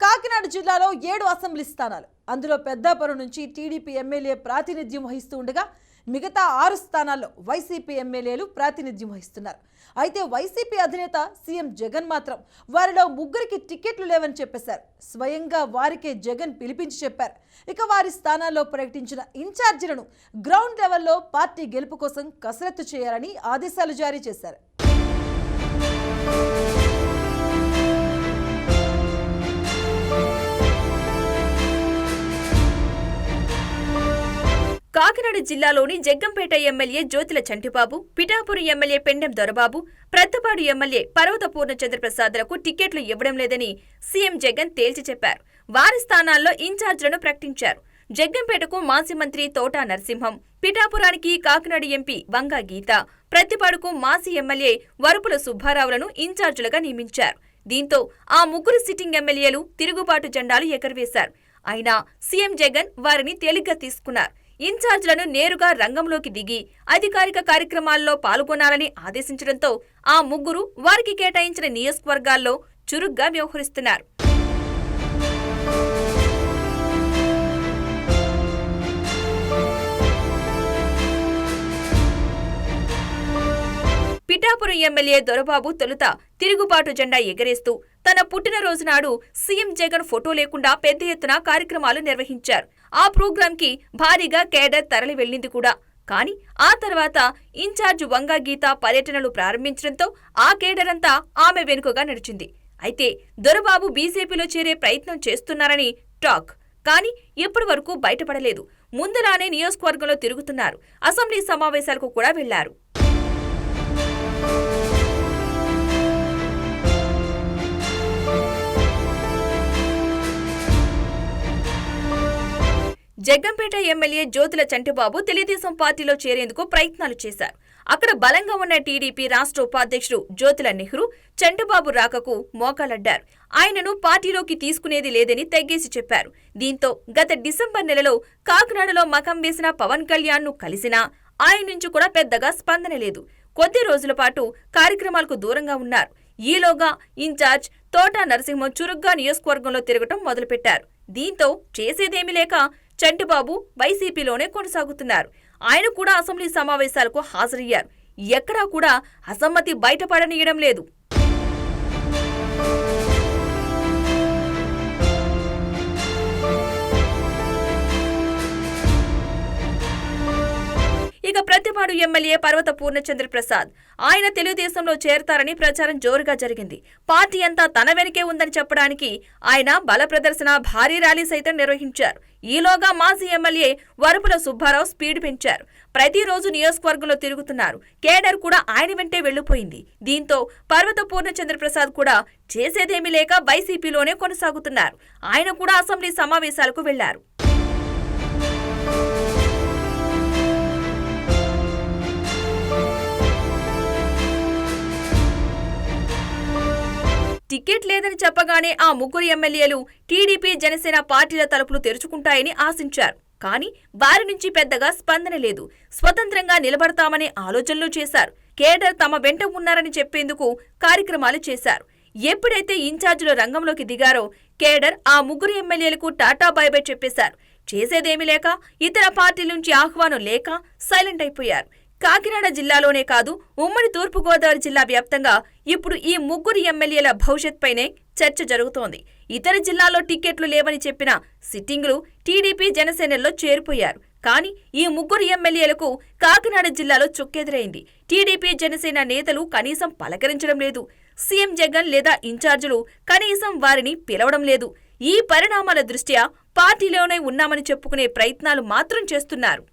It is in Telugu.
కాకినాడ జిల్లాలో 7 అసెంబ్లీ స్థానాలు, అందులో పెద్దాపురం నుంచి టీడీపీ ఎమ్మెల్యే ప్రాతినిధ్యం వహిస్తూ ఉండగా మిగతా 6 స్థానాల్లో వైసీపీ ఎమ్మెల్యేలు ప్రాతినిధ్యం వహిస్తున్నారు. అయితే వైసీపీ అధినేత సీఎం జగన్ మాత్రం వారిలో ముగ్గురికి టికెట్లు లేవని చెప్పేశారు. స్వయంగా వారికే జగన్ పిలిపించి చెప్పారు. ఇక వారి స్థానాల్లో ప్రకటించిన ఇన్ఛార్జీలను గ్రౌండ్ లెవెల్లో పార్టీ గెలుపు కోసం కసరత్తు చేయాలని ఆదేశాలు జారీ చేశారు. కాకినాడ జిల్లాలోని Jaggampeta MLA Jyothula Chantibabu, Pithapuram MLA Pendem Dorababu, Prathipadu MLA Parvatha పూర్ణచంద్రప్రసాద్లకు టికెట్లు ఇవ్వడం లేదని సీఎం జగన్ తేల్చి చెప్పారు. వారి స్థానాల్లో ఇన్ఛార్జీలను ప్రకటించారు. జగ్గంపేటకు మాజీ మంత్రి తోట నరసింహం, పిఠాపురానికి కాకినాడ ఎంపీ వంగా గీత, ప్రత్తిపాడుకు మాజీ ఎమ్మెల్యే వరుపుల సుబ్బారావులను ఇన్ఛార్జీలుగా నియమించారు. దీంతో ఆ ముగ్గురు సిట్టింగ్ ఎమ్మెల్యేలు తిరుగుబాటు జెండాలు ఎగరవేశారు. అయినా సీఎం జగన్ వారిని తేలిగ్గా తీసుకున్నారు. ఇన్ఛార్జీలను నేరుగా రంగంలోకి దిగి అధికారిక కార్యక్రమాల్లో పాల్గొనాలని ఆదేశించడంతో ఆ ముగ్గురు వారికి కేటాయించిన నియోజకవర్గాల్లో చురుగ్గా వ్యవహరిస్తున్నారు. పిఠాపురం ఎమ్మెల్యే దొరబాబు తొలుత తిరుగుబాటు జెండా ఎగరేస్తూ తన పుట్టినరోజు నాడు సీఎం జగన్ ఫోటో లేకుండా పెద్ద ఎత్తున కార్యక్రమాలు నిర్వహించారు. ఆ ప్రోగ్రాంకి భారీగా కేడర్ తరలి వెళ్లింది కూడా. కానీ ఆ తర్వాత ఇన్ఛార్జ్ వంగా గీత పర్యటనలు ప్రారంభించడంతో ఆ కేడర్ అంతా ఆమె వెనుకగా నడిచింది. అయితే దొరబాబు బీజేపీలో చేరే ప్రయత్నం చేస్తున్నారని టాక్. కానీ ఇప్పటి వరకు బయటపడలేదు. ముందులానే నియోజకవర్గంలో తిరుగుతున్నారు. అసెంబ్లీ సమావేశాలకు కూడా వెళ్లారు. జగ్గంపేట ఎమ్మెల్యే జ్యోతుల చంటిబాబు తెలుగుదేశం పార్టీలో చేరేందుకు ప్రయత్నాలు చేశారు. అక్కడ బలంగా ఉన్న టీడీపీ రాష్ట్ర ఉపాధ్యక్షుడు జ్యోతుల నెహ్రూ చంటిబాబు రాకకు మోకాలడ్డారు. ఆయనను పార్టీలోకి తీసుకునేది లేదని తెగ్గేసి చెప్పారు. దీంతో గత డిసెంబర్ నెలలో కాకినాడలో మకం వేసిన పవన్ కళ్యాణ్ ను కలిసినా ఆయన నుంచి కూడా పెద్దగా స్పందన లేదు. కొద్ది రోజుల పాటు కార్యక్రమాలకు దూరంగా ఉన్నారు. ఈలోగా ఇన్ఛార్జ్ తోట నరసింహం చురుగ్గా నియోజకవర్గంలో తిరగటం మొదలుపెట్టారు. దీంతో చేసేదేమీ లేక చంటిబాబు వైసీపీలోనే కొనసాగుతున్నారు. ఆయన కూడా అసెంబ్లీ సమావేశాలకు హాజరయ్యారు. ఎక్కడా కూడా అసమ్మతి బయటపడనీయడం లేదు. ఇక ప్రత్తిపాడు ఎమ్మెల్యే పర్వత పూర్ణచంద్రప్రసాద్ ఆయన తెలుగుదేశంలో చేరతారని ప్రచారం జోరుగా జరిగింది. పార్టీ అంతా తన వెనుకే ఉందని చెప్పడానికి ఆయన బల ప్రదర్శన, భారీ ర్యాలీ సైతం నిర్వహించారు. ఈలోగా మాజీ ఎమ్మెల్యే వరుపుల సుబ్బారావు స్పీడ్ పెంచారు. ప్రతిరోజు నియోజకవర్గంలో తిరుగుతున్నారు. కేడర్ కూడా ఆయన వెంటే వెళ్లిపోయింది. దీంతో పర్వత పూర్ణచంద్రప్రసాద్ కూడా చేసేదేమీ లేక వైసీపీలోనే కొనసాగుతున్నారు. ఆయన కూడా అసెంబ్లీ సమావేశాలకు వెళ్లారు. టికెట్ లేదని చెప్పగానే ఆ ముగ్గురు ఎమ్మెల్యేలు టీడీపీ, జనసేన పార్టీల తలుపులు తెరుచుకుంటాయని ఆశించారు. కానీ వారి నుంచి పెద్దగా స్పందన లేదు. స్వతంత్రంగా నిలబడతామనే ఆలోచనలు చేశారు. కేడర్ తమ వెంట ఉన్నారని చెప్పేందుకు కార్యక్రమాలు చేశారు. ఎప్పుడైతే ఇన్ఛార్జీలు రంగంలోకి దిగారో కేడర్ ఆ ముగ్గురు ఎమ్మెల్యేలకు టాటా బైబై చెప్పేశారు. చేసేదేమీ లేక, ఇతర పార్టీల నుంచి ఆహ్వానం లేక సైలెంట్ అయిపోయారు. కాకినాడ జిల్లాలోనే కాదు, ఉమ్మడి తూర్పుగోదావరి జిల్లా వ్యాప్తంగా ఇప్పుడు ఈ ముగ్గురు ఎమ్మెల్యేల భవిష్యత్పైనే చర్చ జరుగుతోంది. ఇతర జిల్లాల్లో టికెట్లు లేవని చెప్పిన సిట్టింగులు టీడీపీ, జనసేనల్లో చేరిపోయారు. కానీ ఈ ముగ్గురు ఎమ్మెల్యేలకు కాకినాడ జిల్లాలో చుక్కెదురైంది. టీడీపీ, జనసేన నేతలు కనీసం పలకరించడం లేదు. సీఎం జగన్ లేదా ఇన్ఛార్జీలు కనీసం వారిని పిలవడం లేదు. ఈ పరిణామాల దృష్ట్యా పార్టీలోనే ఉన్నామని చెప్పుకునే ప్రయత్నాలు మాత్రం చేస్తున్నారు.